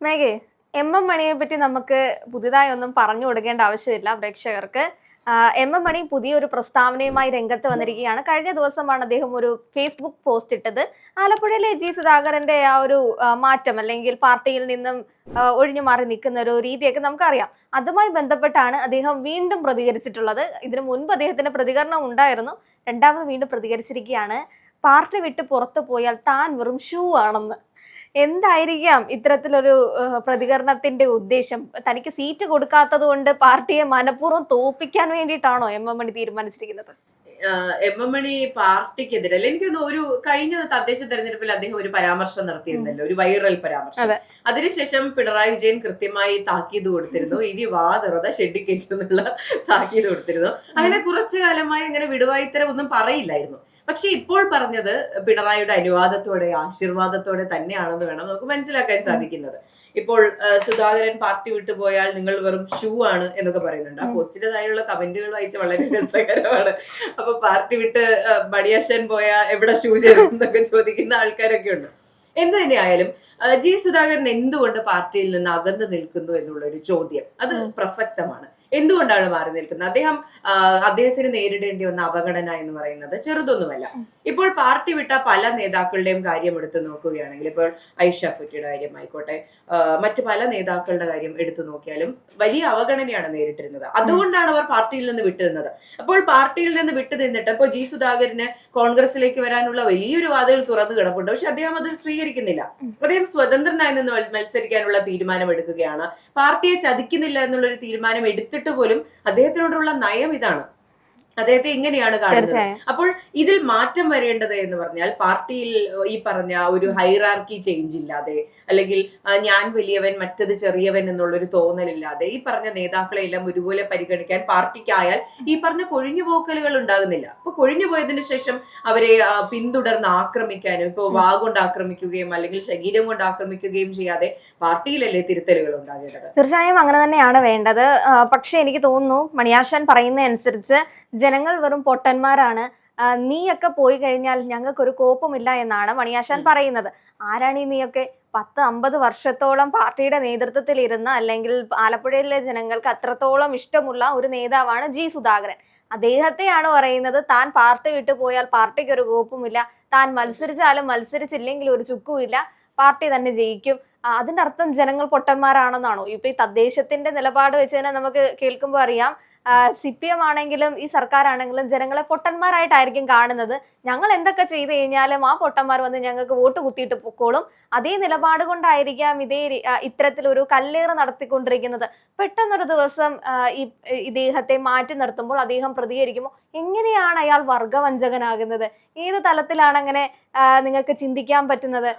മേഘേ, M മണിയെ പറ്റി നമുക്ക് പുതിയതായി ഒന്നും പറഞ്ഞു കൊടുക്കേണ്ട ആവശ്യമില്ല പ്രേക്ഷകർക്ക്. എം മണി പുതിയൊരു പ്രസ്താവനയുമായി രംഗത്ത് വന്നിരിക്കുകയാണ്. കഴിഞ്ഞ ദിവസമാണ് അദ്ദേഹം ഒരു ഫേസ്ബുക്ക് പോസ്റ്റ് ഇട്ടത്. ആലപ്പുഴയിലെ ജി സുധാകരന്റെ ആ ഒരു മാറ്റം അല്ലെങ്കിൽ പാർട്ടിയിൽ നിന്നും ഒഴിഞ്ഞു മാറി നിൽക്കുന്ന ഒരു രീതിയൊക്കെ നമുക്കറിയാം. അതുമായി ബന്ധപ്പെട്ടാണ് അദ്ദേഹം വീണ്ടും പ്രതികരിച്ചിട്ടുള്ളത്. ഇതിനു മുൻപ് അദ്ദേഹത്തിന്റെ പ്രതികരണം ഉണ്ടായിരുന്നു. രണ്ടാമത് വീണ്ടും പ്രതികരിച്ചിരിക്കുകയാണ്. പാർട്ടി വിട്ട് പുറത്തു പോയാൽ താൻ വെറും ഷൂ ആണെന്ന്. എന്തായിരിക്കാം ഇത്തരത്തിലൊരു പ്രതികരണത്തിന്റെ ഉദ്ദേശം? തനിക്ക് സീറ്റ് കൊടുക്കാത്തത് കൊണ്ട് പാർട്ടിയെ മനഃപൂർവ്വം തോൽപ്പിക്കാൻ വേണ്ടിയിട്ടാണോ എം മണി തീരുമാനിച്ചിരിക്കുന്നത്? എം മണി പാർട്ടിക്കെതിരെ എനിക്ക് ഒരു കഴിഞ്ഞ തദ്ദേശ തെരഞ്ഞെടുപ്പിൽ അദ്ദേഹം ഒരു പരാമർശം നടത്തിയിരുന്നല്ലോ, ഒരു വൈറൽ പരാമർശം. അതിനുശേഷം പിണറായി വിജയൻ കൃത്യമായി താക്കീത് കൊടുത്തിരുന്നു, ഇനി വാതിറത ഷെഡി കയറ്റുന്നുള്ള താക്കീത് കൊടുത്തിരുന്നു. അങ്ങനെ കുറച്ചു കാലമായി അങ്ങനെ വിടുവായിത്തരം ഒന്നും പറയില്ലായിരുന്നു. പക്ഷെ ഇപ്പോൾ പറഞ്ഞത് പിണറായിയുടെ അനുവാദത്തോടെ ആശീർവാദത്തോടെ തന്നെയാണെന്ന് വേണം നമുക്ക് മനസ്സിലാക്കാൻ സാധിക്കുന്നത്. ഇപ്പോൾ സുധാകരൻ പാർട്ടി വിട്ടു പോയാൽ നിങ്ങൾ വെറും ഷൂ ആണ് എന്നൊക്കെ പറയുന്നുണ്ട്. ആ പോസ്റ്റിന്റെ താഴെയുള്ള കമന്റുകൾ വായിച്ച വളരെ രസകരമാണ്. അപ്പൊ പാർട്ടി വിട്ട് മണിയാശാൻ പോയാ എവിടെ ഷൂ ചേരും എന്നൊക്കെ ചോദിക്കുന്ന ആൾക്കാരൊക്കെ ഉണ്ട്. എന്ത് തന്നെയായാലും ജി സുധാകരൻ എന്തുകൊണ്ട് പാർട്ടിയിൽ നിന്ന് അകന്നു നിൽക്കുന്നു എന്നുള്ള ഒരു ചോദ്യം അത് പ്രസക്തമാണ്. എന്തുകൊണ്ടാണ് മാറി നിൽക്കുന്നത്? അദ്ദേഹത്തിന് നേരിടേണ്ടി വന്ന അവഗണന എന്ന് പറയുന്നത് ചെറുതൊന്നുമല്ല. ഇപ്പോൾ പാർട്ടി വിട്ട പല നേതാക്കളുടെയും കാര്യം എടുത്തു നോക്കുകയാണെങ്കിൽ, ഇപ്പോൾ ഐഷ കുറ്റിയുടെ കാര്യം ആയിക്കോട്ടെ, മറ്റു പല നേതാക്കളുടെ കാര്യം എടുത്തു നോക്കിയാലും വലിയ അവഗണനയാണ് നേരിട്ടിരുന്നത്. അതുകൊണ്ടാണ് അവർ പാർട്ടിയിൽ നിന്ന് വിട്ടുനിന്നത്. അപ്പോൾ പാർട്ടിയിൽ നിന്ന് വിട്ടു നിന്നിട്ട് ഇപ്പോൾ ജി സുധാകരന് കോൺഗ്രസിലേക്ക് വരാനുള്ള വലിയൊരു വാതിൽ തുറന്നു കിടപ്പുണ്ട്. പക്ഷെ അദ്ദേഹം അത് സ്വീകരിക്കുന്നില്ല. അദ്ദേഹം സ്വതന്ത്രനായി നിന്ന് മത്സരിക്കാനുള്ള തീരുമാനം എടുക്കുകയാണ്. പാർട്ടിയെ ചതിക്കുന്നില്ല എന്നുള്ളൊരു തീരുമാനം എടുത്തിട്ട് പോലും അദ്ദേഹത്തിനോടുള്ള നയം ഇതാണ്. അദ്ദേഹത്തെ ഇങ്ങനെയാണ് കാണുന്നത്. അപ്പോൾ ഇതിൽ മാറ്റം വരേണ്ടത് എന്ന് പറഞ്ഞാൽ പാർട്ടിയിൽ ഈ പറഞ്ഞ ഒരു ഹൈറാർക്കി ചേഞ്ച് ഇല്ലാതെ, അല്ലെങ്കിൽ ഞാൻ വലിയവൻ മറ്റത് ചെറിയവൻ എന്നുള്ളൊരു തോന്നലില്ലാതെ ഈ പറഞ്ഞ നേതാക്കളെ എല്ലാം ഒരുപോലെ പരിഗണിക്കാൻ പാർട്ടിക്കായാൽ ഈ പറഞ്ഞ കൊഴിഞ്ഞുപോക്കലുകൾ ഉണ്ടാകുന്നില്ല. അപ്പൊ കൊഴിഞ്ഞു പോയതിനു ശേഷം അവരെ പിന്തുടർന്ന് ആക്രമിക്കാനും, ഇപ്പൊ വാഗൊണ്ട് ആക്രമിക്കുകയും അല്ലെങ്കിൽ ശരീരം കൊണ്ട് ആക്രമിക്കുകയും ചെയ്യാതെ പാർട്ടിയിലല്ലേ തിരുത്തലുകൾ ഉണ്ടാകേണ്ടത്? തീർച്ചയായും അങ്ങനെ തന്നെയാണ് വേണ്ടത്. പക്ഷെ എനിക്ക് തോന്നുന്നു മണിയാശാൻ പറയുന്ന അനുസരിച്ച് ജനങ്ങൾ വെറും പൊട്ടന്മാരാണ്, നീയൊക്കെ പോയി കഴിഞ്ഞാൽ ഞങ്ങൾക്കൊരു കോപ്പുമില്ല എന്നാണ് മണിയാശാൻ പറയുന്നത്. ആരാണ് ഈ നീയൊക്കെ? 10-50 വർഷത്തോളം പാർട്ടിയുടെ നേതൃത്വത്തിൽ ഇരുന്ന, അല്ലെങ്കിൽ ആലപ്പുഴയിലെ ജനങ്ങൾക്ക് അത്രത്തോളം ഇഷ്ടമുള്ള ഒരു നേതാവാണ് ജി സുധാകരൻ. അദ്ദേഹത്തെയാണ് പറയുന്നത് താൻ പാർട്ടി വിട്ടു പോയാൽ പാർട്ടിക്ക് ഒരു കോപ്പുമില്ല, താൻ മത്സരിച്ചാലും മത്സരിച്ചില്ലെങ്കിൽ ഒരു ചുക്കുമില്ല, പാർട്ടി തന്നെ ജയിക്കും. അതിന്റെ അർത്ഥം ജനങ്ങൾ പൊട്ടന്മാരാണെന്നാണോ? ഇപ്പൊ ഈ തദ്ദേശത്തിന്റെ നിലപാട് വെച്ച് തന്നെ നമുക്ക് കേൾക്കുമ്പോൾ അറിയാം, CPM ആണെങ്കിലും ഈ സർക്കാരാണെങ്കിലും ജനങ്ങളെ പൊട്ടന്മാരായിട്ടായിരിക്കും കാണുന്നത്. ഞങ്ങൾ എന്തൊക്കെ ചെയ്തു കഴിഞ്ഞാലും ആ പൊട്ടന്മാർ വന്ന് ഞങ്ങൾക്ക് വോട്ട് കുത്തിയിട്ട് പൊക്കോളും. അതേ നിലപാട് കൊണ്ടായിരിക്കാം ഇത്തരത്തിലൊരു കല്ലേറ് നടത്തിക്കൊണ്ടിരിക്കുന്നത്. പെട്ടെന്നൊരു ദിവസം ഇദ്ദേഹത്തെ മാറ്റി നിർത്തുമ്പോൾ അദ്ദേഹം പ്രതികരിക്കുമ്പോൾ എങ്ങനെയാണ് അയാൾ വർഗവഞ്ചകനാകുന്നത്? ഏത് തലത്തിലാണ് അങ്ങനെ നിങ്ങൾക്ക് ചിന്തിക്കാൻ പറ്റുന്നത്?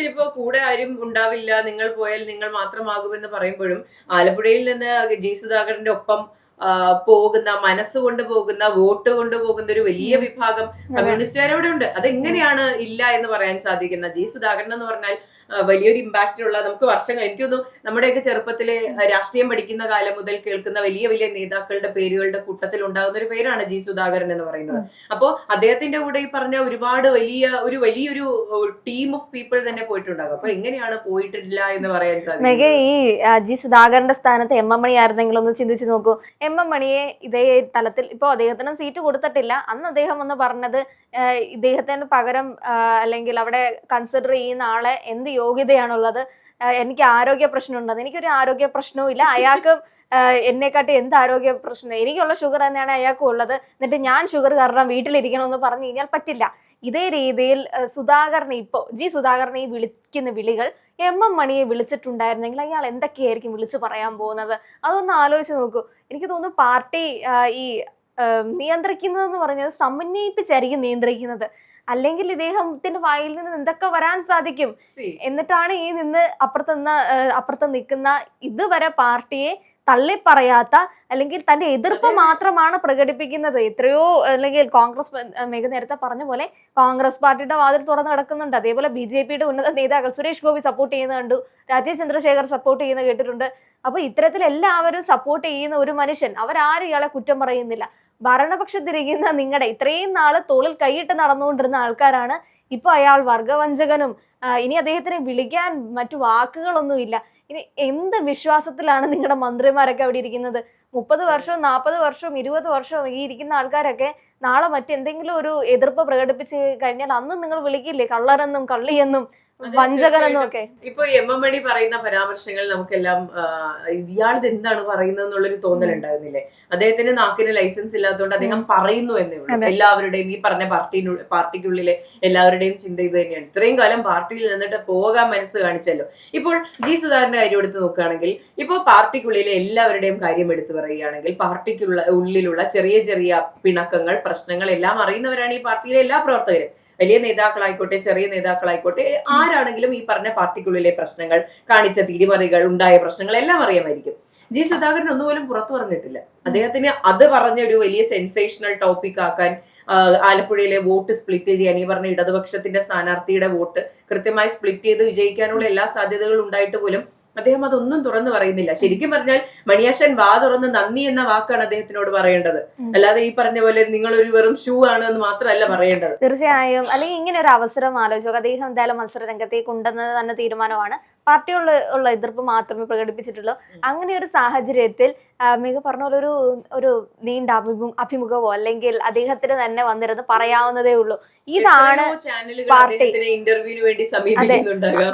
ഇപ്പോ കൂടെ ആരും ഉണ്ടാവില്ല, നിങ്ങൾ പോയാൽ നിങ്ങൾ മാത്രമാകുമെന്ന് പറയുമ്പോഴും ആലപ്പുഴയിൽ നിന്ന് ജി സുധാകരന്റെ ഒപ്പം പോകുന്ന, മനസ്സുകൊണ്ട് പോകുന്ന, വോട്ട് കൊണ്ട് പോകുന്ന ഒരു വലിയ വിഭാഗം കമ്മ്യൂണിസ്റ്റുകാർ അവിടെ ഉണ്ട്. അതെങ്ങനെയാണ് ഇല്ല എന്ന് പറയാൻ സാധിക്കുന്ന? ജി സുധാകരൻ എന്ന് പറഞ്ഞാൽ വലിയൊരു ഇമ്പാക്റ്റ് ഉള്ള, നമുക്ക് വർഷങ്ങൾ, എനിക്കൊന്നും നമ്മുടെയൊക്കെ ചെറുപ്പത്തിലെ രാഷ്ട്രീയം പഠിക്കുന്ന കാലം മുതൽ കേൾക്കുന്ന വലിയ വലിയ നേതാക്കളുടെ പേരുകളുടെ കൂട്ടത്തിൽ ഉണ്ടാകുന്ന ഒരു പേരാണ് ജി സുധാകരൻ എന്ന് പറയുന്നത്. അപ്പോ അദ്ദേഹത്തിന്റെ കൂടെ ഈ പറഞ്ഞ ഒരുപാട് വലിയൊരു ടീം ഓഫ് പീപ്പിൾ തന്നെ പോയിട്ടുണ്ടാകും. അപ്പൊ എങ്ങനെയാണ് പോയിട്ടില്ല എന്ന് പറയാൻ സാധിക്കും? ഈ ജി സുധാകരന്റെ സ്ഥാനത്ത് എം മണി ആയിരുന്നെങ്കിലും ഒന്ന് ചിന്തിച്ചു നോക്കൂ. എം മണിയെ ഇതേ തലത്തിൽ ഇപ്പോൾ അദ്ദേഹത്തിന് സീറ്റ് കൊടുത്തിട്ടില്ല. അന്ന് അദ്ദേഹം ഒന്ന് പറഞ്ഞത് ഇദ്ദേഹത്തിന് പകരം അല്ലെങ്കിൽ അവിടെ കൺസിഡർ ചെയ്യുന്ന ആളെ എന്ത് യോഗ്യതയാണുള്ളത്, എനിക്ക് ആരോഗ്യ പ്രശ്നമുണ്ട്, എനിക്കൊരു ആരോഗ്യ പ്രശ്നവും ഇല്ല, അയാൾക്ക് എന്നെക്കാട്ടി എന്ത് ആരോഗ്യ പ്രശ്നം, എനിക്കുള്ള ഷുഗർ തന്നെയാണ് അയാൾക്കും ഉള്ളത്, എന്നിട്ട് ഞാൻ ഷുഗർ കാരണം വീട്ടിലിരിക്കണമെന്ന് പറഞ്ഞു കഴിഞ്ഞാൽ പറ്റില്ല. ഇതേ രീതിയിൽ ജി സുധാകരനെ ഈ വിളിക്കുന്ന വിളികൾ എം മണിയെ വിളിച്ചിട്ടുണ്ടായിരുന്നെങ്കിൽ അയാൾ എന്തൊക്കെയായിരിക്കും വിളിച്ചു പറയാൻ പോകുന്നത്? അതൊന്ന് ആലോചിച്ച് നോക്കൂ. എനിക്ക് തോന്നുന്നു പാർട്ടി ഈ നിയന്ത്രിക്കുന്നതെന്ന് പറഞ്ഞത് സമന്വയിപ്പിച്ചായിരിക്കും നിയന്ത്രിക്കുന്നത്. അല്ലെങ്കിൽ ഇദ്ദേഹത്തിന്റെ വായിൽ നിന്ന് എന്തൊക്കെ വരാൻ സാധിക്കും? എന്നിട്ടാണ് ഈ അപ്പുറത്ത് നിൽക്കുന്ന ഇതുവരെ പാർട്ടിയെ തള്ളിപ്പറയാത്ത, അല്ലെങ്കിൽ തന്റെ എതിർപ്പ് മാത്രമാണ് പ്രകടിപ്പിക്കുന്നത്. എത്രയോ, അല്ലെങ്കിൽ കോൺഗ്രസ്, മേഘ നേരത്തെ പറഞ്ഞ പോലെ കോൺഗ്രസ് പാർട്ടിയുടെ വാതിൽ തുറന്നു കിടക്കുന്നുണ്ട്. അതേപോലെ BJPയുടെ ഉന്നത നേതാക്കൾ സുരേഷ് ഗോപി സപ്പോർട്ട് ചെയ്യുന്ന കണ്ടു, രാജീവ് ചന്ദ്രശേഖർ സപ്പോർട്ട് ചെയ്യുന്ന കേട്ടിട്ടുണ്ട്. അപ്പൊ ഇത്തരത്തിൽ എല്ലാവരും സപ്പോർട്ട് ചെയ്യുന്ന ഒരു മനുഷ്യൻ, അവരാരും ഇയാളെ കുറ്റം പറയുന്നില്ല. ഭരണപക്ഷത്തിരിക്കുന്ന നിങ്ങളുടെ ഇത്രയും നാള് തോളിൽ കൈയിട്ട് നടന്നുകൊണ്ടിരുന്ന ആൾക്കാരാണ് ഇപ്പൊ അയാൾ വർഗവഞ്ചകനും ഇനി അദ്ദേഹത്തിനെ വിളിക്കാൻ മറ്റു വാക്കുകളൊന്നുമില്ല. ഇനി എന്ത് വിശ്വാസത്തിലാണ് നിങ്ങളുടെ മന്ത്രിമാരൊക്കെ അവിടെ ഇരിക്കുന്നത്? 30 വർഷവും 40 വർഷവും 20 വർഷവും ഈ ഇരിക്കുന്ന ആൾക്കാരൊക്കെ നാളെ മറ്റെന്തെങ്കിലും ഒരു എതിർപ്പ് പ്രകടിപ്പിച്ച് കഴിഞ്ഞാൽ അന്ന് നിങ്ങൾ വിളിക്കില്ലേ കള്ളരെന്നും കള്ളിയെന്നും വഞ്ചകനെന്നും ഒക്കെ? ഇപ്പൊ എം എം മണി പറയുന്ന പരാമർശങ്ങൾ നമുക്കെല്ലാം ഇയാളിത് എന്താണ് പറയുന്നത് എന്നുള്ളൊരു തോന്നലുണ്ടായിരുന്നില്ലേ? അദ്ദേഹത്തിന് നാക്കിന് ലൈസൻസ് ഇല്ലാത്തതുകൊണ്ട് അദ്ദേഹം പറയുന്നു എന്നേ ഉള്ളൂ. എല്ലാവരുടെയും ഈ പറഞ്ഞ പാർട്ടിക്കുള്ളിലെ എല്ലാവരുടെയും ചിന്ത ഇത് തന്നെയാണ്. ഇത്രയും കാലം പാർട്ടിയിൽ നിന്നിട്ട് പോകാൻ മനസ്സ് കാണിച്ചല്ലോ. ഇപ്പോൾ ജി സുധാകരന്റെ കാര്യം എടുത്ത് നോക്കുകയാണെങ്കിൽ, ഇപ്പോൾ പാർട്ടിക്കുള്ളിലെ എല്ലാവരുടെയും കാര്യം എടുത്തു പറയുകയാണെങ്കിൽ, ഉള്ളിലുള്ള ചെറിയ ചെറിയ പിണക്കങ്ങൾ, പ്രശ്നങ്ങൾ എല്ലാം അറിയുന്നവരാണ് ഈ പാർട്ടിയിലെ എല്ലാ പ്രവർത്തകരും. വലിയ നേതാക്കളായിക്കോട്ടെ, ചെറിയ നേതാക്കളായിക്കോട്ടെ, ആരാണെങ്കിലും ഈ പറഞ്ഞ പാർട്ടിക്കുള്ളിലെ പ്രശ്നങ്ങൾ, കാണിച്ച തിരിമറികൾ, ഉണ്ടായ പ്രശ്നങ്ങൾ എല്ലാം അറിയാമായിരിക്കും. ജി സുധാകരൻ ഒന്നുപോലും പുറത്തു പറഞ്ഞിട്ടില്ല. അദ്ദേഹത്തിന് അത് പറഞ്ഞ ഒരു വലിയ സെൻസേഷണൽ ടോപ്പിക് ആക്കാൻ, ആലപ്പുഴയിലെ വോട്ട് സ്പ്ലിറ്റ് ചെയ്യാൻ, ഈ പറഞ്ഞ ഇടതുപക്ഷത്തിന്റെ സ്ഥാനാർത്ഥിയുടെ വോട്ട് കൃത്യമായി സ്പ്ലിറ്റ് ചെയ്ത് വിജയിക്കാനുള്ള എല്ലാ സാധ്യതകളും ഉണ്ടായിട്ട് പോലും അദ്ദേഹം അതൊന്നും തുറന്നു പറയുന്നില്ല. ശരിക്കും പറഞ്ഞാൽ മണിയാശൻ വാ തുറന്ന് നന്ദി എന്ന വാക്കാണ് അദ്ദേഹത്തിനോട് പറയേണ്ടത്. അല്ലാതെ ഈ പറഞ്ഞ പോലെ നിങ്ങൾ ഒരു വെറും ഷൂ ആണ് എന്ന് മാത്രമല്ല പറയേണ്ടത്. തീർച്ചയായും. അല്ലെങ്കിൽ ഇങ്ങനെ ഒരു അവസരം ആലോചിച്ചു, അദ്ദേഹം എന്തായാലും മത്സര രംഗത്തേക്ക് ഉണ്ടെന്നത് തന്നെ തീരുമാനമാണ്. പാർട്ടിയുള്ള എതിർപ്പ് മാത്രമേ പ്രകടിപ്പിച്ചിട്ടുള്ളൂ. അങ്ങനെ ഒരു സാഹചര്യത്തിൽ മിക പറഞ്ഞ പോലെ ഒരു നീണ്ട അഭിമുഖമോ അല്ലെങ്കിൽ അദ്ദേഹത്തിന് തന്നെ വന്നിരുന്ന് പറയാവുന്നതേ ഉള്ളൂ. ഇതാണ് പാർട്ടി. ഇന്റർവ്യൂവിന് വേണ്ടി സമീപിക്കുന്നുണ്ടാകാം.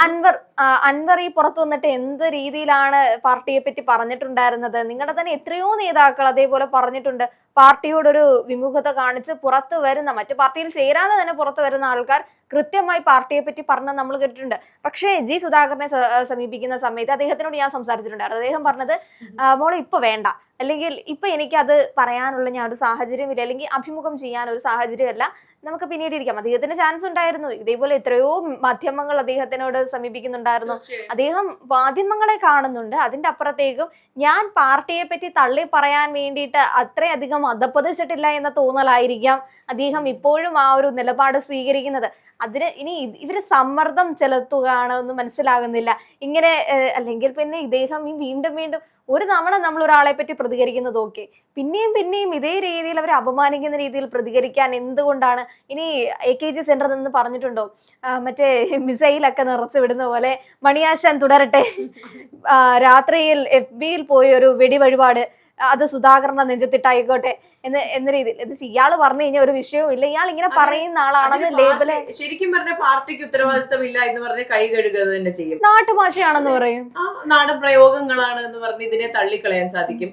അൻവർ ഈ പുറത്തു വന്നിട്ട് എന്ത് രീതിയിലാണ് പാർട്ടിയെ പറ്റി പറഞ്ഞിട്ടുണ്ടായിരുന്നത്? നിങ്ങളുടെ തന്നെ എത്രയോ നേതാക്കൾ അതേപോലെ പറഞ്ഞിട്ടുണ്ട്. പാർട്ടിയോടൊരു വിമുഖത കാണിച്ച് പുറത്തു വരുന്ന, മറ്റു പാർട്ടിയിൽ ചേരാതെ തന്നെ പുറത്തു വരുന്ന ആൾക്കാർ കൃത്യമായി പാർട്ടിയെ പറ്റി പറഞ്ഞ് നമ്മൾ കേട്ടിട്ടുണ്ട്. പക്ഷേ ജി സുധാകരനെ സമീപിക്കുന്ന സമയത്ത് അദ്ദേഹത്തിനോട് ഞാൻ സംസാരിച്ചിട്ടുണ്ടായിരുന്നു. അദ്ദേഹം പറഞ്ഞത്, മോളെ ഇപ്പൊ വേണ്ട, അല്ലെങ്കിൽ ഇപ്പൊ എനിക്കത് പറയാനുള്ള ഞാൻ ഒരു സാഹചര്യമില്ല, അല്ലെങ്കിൽ അഭിമുഖം ചെയ്യാൻ ഒരു സാഹചര്യമല്ല, നമുക്ക് പിന്നീട് ഇരിക്കാം. അദ്ദേഹത്തിന് ചാൻസ് ഉണ്ടായിരുന്നു. ഇതേപോലെ എത്രയോ മാധ്യമങ്ങൾ അദ്ദേഹത്തിനോട് സമീപിക്കുന്നുണ്ടായിരുന്നു. അദ്ദേഹം മാധ്യമങ്ങളെ കാണുന്നുണ്ട്. അതിന്റെ അപ്പുറത്തേക്കും ഞാൻ പാർട്ടിയെ പറ്റി തള്ളി പറയാൻ വേണ്ടിയിട്ട് അത്രയധികം അധപ്പതിച്ചിട്ടില്ല എന്ന തോന്നലായിരിക്കാം അദ്ദേഹം ഇപ്പോഴും ആ ഒരു നിലപാട് സ്വീകരിക്കുന്നത്. അതിന് ഇനി ഇവര് സമ്മർദ്ദം ചെലുത്തുകയാണ് എന്ന് മനസ്സിലാകുന്നില്ല. ഇങ്ങനെ അല്ലെങ്കിൽ പിന്നെ ഇദ്ദേഹം വീണ്ടും ഒരു തവണ നമ്മൾ ഒരാളെ പറ്റി പ്രതികരിക്കുന്നത് ഓക്കെ, പിന്നെയും ഇതേ രീതിയിൽ അവർ അപമാനിക്കുന്ന രീതിയിൽ പ്രതികരിക്കാൻ എന്തുകൊണ്ടാണ്? ഇനി AKG സെന്ററിൽ നിന്ന് പറഞ്ഞിട്ടുണ്ടോ മറ്റേ മിസൈലൊക്കെ നിറച്ചു വിടുന്ന പോലെ മണിയാശാൻ തുടരട്ടെ, രാത്രിയിൽ FB-യിൽ പോയി ഒരു വെടി വഴിപാട്, അത് സുധാകരന്റെ നെഞ്ചത്തിട്ടായിക്കോട്ടെ എന്ന രീതിയിൽ. എന്നിട്ട് ഇയാള് പറഞ്ഞു കഴിഞ്ഞാൽ ഒരു വിഷയവും ഇല്ല, ഇയാൾ ഇങ്ങനെ പറയുന്ന ആളാണെന്ന് ലേബല്. ശരിക്കും പറഞ്ഞ പാർട്ടിക്ക് ഉത്തരവാദിത്തമില്ല എന്ന് പറഞ്ഞ് കൈ കഴുകുക തന്നെ ചെയ്യും. നാട്ടുഭാഷയാണെന്ന് പറയും, നാടൻ പ്രയോഗങ്ങളാണ് എന്ന് പറഞ്ഞ് ഇതിനെ തള്ളിക്കളയാൻ സാധിക്കും.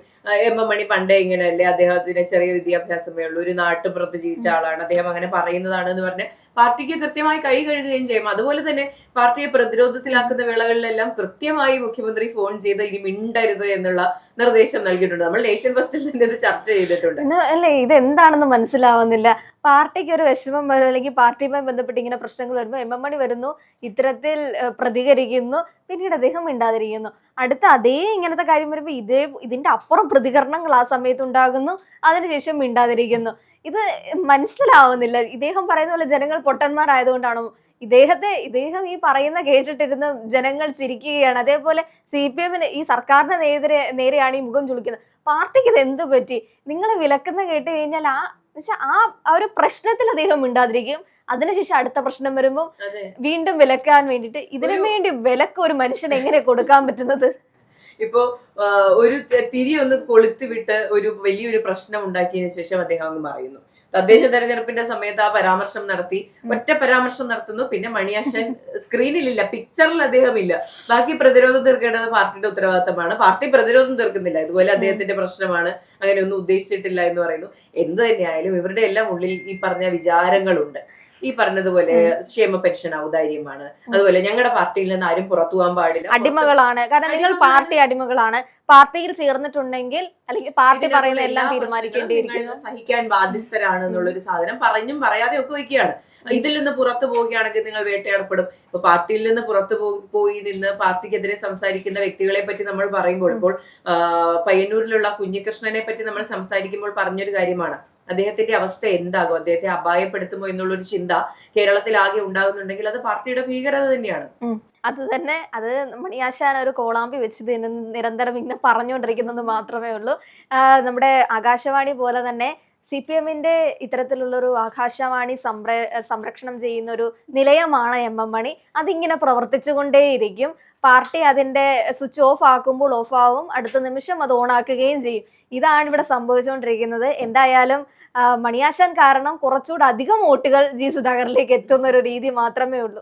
എം എം മണി പണ്ടേ ഇങ്ങനെയല്ലേ, അദ്ദേഹത്തിന് ചെറിയ വിദ്യാഭ്യാസമേ ഉള്ളൂ, ഒരു നാട്ടുപുറത്ത് ജീവിച്ച ആളാണ്, അദ്ദേഹം അങ്ങനെ പറയുന്നതാണ് എന്ന് പറഞ്ഞ് പാർട്ടിക്ക് കൃത്യമായി കൈ കഴുകുകയും ചെയ്യും. അതുപോലെ തന്നെ പാർട്ടിയെ പ്രതിരോധത്തിലാക്കുന്ന വേളകളിലെല്ലാം കൃത്യമായി മുഖ്യമന്ത്രി ഫോൺ ചെയ്ത് ഇനി മിണ്ടരുത് എന്നുള്ള നിർദ്ദേശം നൽകിയിട്ടുണ്ട്. നമ്മൾ നേഷൻ ഫസ്റ്റിൽ നിന്ന് ഇത് ചർച്ച ചെയ്തിട്ടുണ്ട്. അല്ലേ, ഇത് എന്താണെന്ന് മനസ്സിലാവുന്നില്ല. പാർട്ടിക്ക് ഒരു വിഷമം വരും, അല്ലെങ്കിൽ പാർട്ടിയുമായി ബന്ധപ്പെട്ട് ഇങ്ങനെ പ്രശ്നങ്ങൾ വരുമ്പോൾ എം എം മണി വരുന്നു, ഇത്തരത്തിൽ പ്രതികരിക്കുന്നു, പിന്നീട് അദ്ദേഹം മിണ്ടാതിരിക്കുന്നു. അടുത്ത അതേ ഇങ്ങനത്തെ കാര്യം വരുമ്പോൾ ഇതിന്റെ അപ്പുറം പ്രതികരണങ്ങൾ ആ സമയത്ത് ഉണ്ടാകുന്നു, അതിനുശേഷം മിണ്ടാതിരിക്കുന്നു. ഇത് മനസ്സിലാവുന്നില്ല. ഇദ്ദേഹം പറയുന്ന പോലെ ജനങ്ങൾ പൊട്ടന്മാരായതുകൊണ്ടാണോ? ഇദ്ദേഹം ഈ പറയുന്ന കേട്ടിട്ടിരുന്ന ജനങ്ങൾ ചിരിക്കുകയാണ്. അതേപോലെ CPM-ന് ഈ സർക്കാരിന് നേരെയാണ് ഈ മുഖം ചുളിക്കുന്നത്. പാർട്ടിക്ക് ഇത് എന്ത് പറ്റി? നിങ്ങളെ വിലക്കുന്ന കേട്ട് കഴിഞ്ഞാൽ ആ ഒരു പ്രശ്നത്തിൽ അദ്ദേഹം മിണ്ടാതിരിക്കും. അതിനുശേഷം അടുത്ത പ്രശ്നം വരുമ്പോൾ വീണ്ടും വിലക്കാൻ വേണ്ടിട്ട്, ഇതിനു വേണ്ടി വിലക്ക് ഒരു മനുഷ്യന് എങ്ങനെ കൊടുക്കാൻ പറ്റുന്നത്? ഇപ്പോ ഒരു തിരി ഒന്ന് കൊളുത്തിവിട്ട് ഒരു വലിയൊരു പ്രശ്നം ഉണ്ടാക്കിയതിനു ശേഷം അദ്ദേഹം അങ്ങ് പറയുന്നു. തദ്ദേശ തെരഞ്ഞെടുപ്പിന്റെ സമയത്ത് ആ പരാമർശം നടത്തി, ഒറ്റ പരാമർശം നടത്തുന്നു, പിന്നെ മണിയാശൻ സ്ക്രീനിലില്ല, പിക്ചറിൽ അദ്ദേഹം ഇല്ല. ബാക്കി പ്രതിരോധം തീർക്കേണ്ടത് പാർട്ടിയുടെ ഉത്തരവാദിത്തമാണ്. പാർട്ടി പ്രതിരോധം തീർക്കുന്നില്ല, ഇതുപോലെ അദ്ദേഹത്തിന്റെ പ്രശ്നമാണ്, അങ്ങനെയൊന്നും ഉദ്ദേശിച്ചിട്ടില്ല എന്ന് പറയുന്നു. എന്ത് തന്നെയായാലും ഇവരുടെ എല്ലാം ഉള്ളിൽ ഈ പറഞ്ഞ വിചാരങ്ങളുണ്ട്. ഈ പറഞ്ഞതുപോലെ ക്ഷേമ പെൻഷൻ ഔദാര്യമാണ്, അതുപോലെ ഞങ്ങളുടെ പാർട്ടിയിൽ നിന്ന് ആരും പുറത്തു പോകാൻ പാടില്ല, അടിമകളാണ്. കാരണം നിങ്ങൾ പാർട്ടി അടിമകളാണ്, പാർട്ടിയിൽ ചേർന്നിട്ടുണ്ടെങ്കിൽ അല്ലെങ്കിൽ പാർട്ടി പറയുന്ന എല്ലാം തീരുമാനിക്കേണ്ടിയിരിക്കുന്നു, സഹിക്കാൻ ബാധ്യസ്ഥരാണ് എന്നുള്ളൊരു സാധനം പറഞ്ഞും പറയാതെ ഒക്കെ വയ്ക്കുകയാണ്. ഇതിൽ നിന്ന് പുറത്തു പോവുകയാണെങ്കിൽ നിങ്ങൾ വേട്ടയാടപ്പെടും. ഇപ്പൊ പാർട്ടിയിൽ നിന്ന് പുറത്തു പോയി നിന്ന് പാർട്ടിക്കെതിരെ സംസാരിക്കുന്ന വ്യക്തികളെ പറ്റി നമ്മൾ പറയുമ്പോൾ, ഇപ്പോൾ പയ്യന്നൂരിലുള്ള കുഞ്ഞികൃഷ്ണനെ പറ്റി നമ്മൾ സംസാരിക്കുമ്പോൾ പറഞ്ഞൊരു കാര്യമാണ്, അദ്ദേഹത്തിന്റെ അവസ്ഥ എന്താകും, അദ്ദേഹത്തെ അപായപ്പെടുത്തുമോ എന്നുള്ളൊരു ചിന്ത കേരളത്തിൽ ആകെ ഉണ്ടാകുന്നുണ്ടെങ്കിൽ അത് പാർട്ടിയുടെ ഭീകരത തന്നെയാണ്. അത് മണിയാശാൻ ഒരു കോളാമ്പി വെച്ച് നിരന്തരം ഇങ്ങനെ പറഞ്ഞുകൊണ്ടിരിക്കുന്നത് മാത്രമേ ഉള്ളൂ. നമ്മുടെ ആകാശവാണി പോലെ തന്നെ CPM-ന്റെ ഇത്തരത്തിലുള്ളൊരു ആകാശവാണി സംരക്ഷണം ചെയ്യുന്ന ഒരു നിലയമാണ് MM മണി. അതിങ്ങനെ പ്രവർത്തിച്ചുകൊണ്ടേയിരിക്കും. പാർട്ടി അതിന്റെ സ്വിച്ച് ഓഫ് ആക്കുമ്പോൾ ഓഫ് ആവും, അടുത്ത നിമിഷം അത് ഓൺ ആക്കുകയും ചെയ്യും. ഇതാണ് ഇവിടെ സംഭവിച്ചുകൊണ്ടിരിക്കുന്നത്. എന്തായാലും മണിയാശാൻ കാരണം കുറച്ചുകൂടെ അധികം വോട്ടുകൾ G. സുധാകറിലേക്ക് എത്തുന്ന ഒരു രീതി മാത്രമേ ഉള്ളൂ.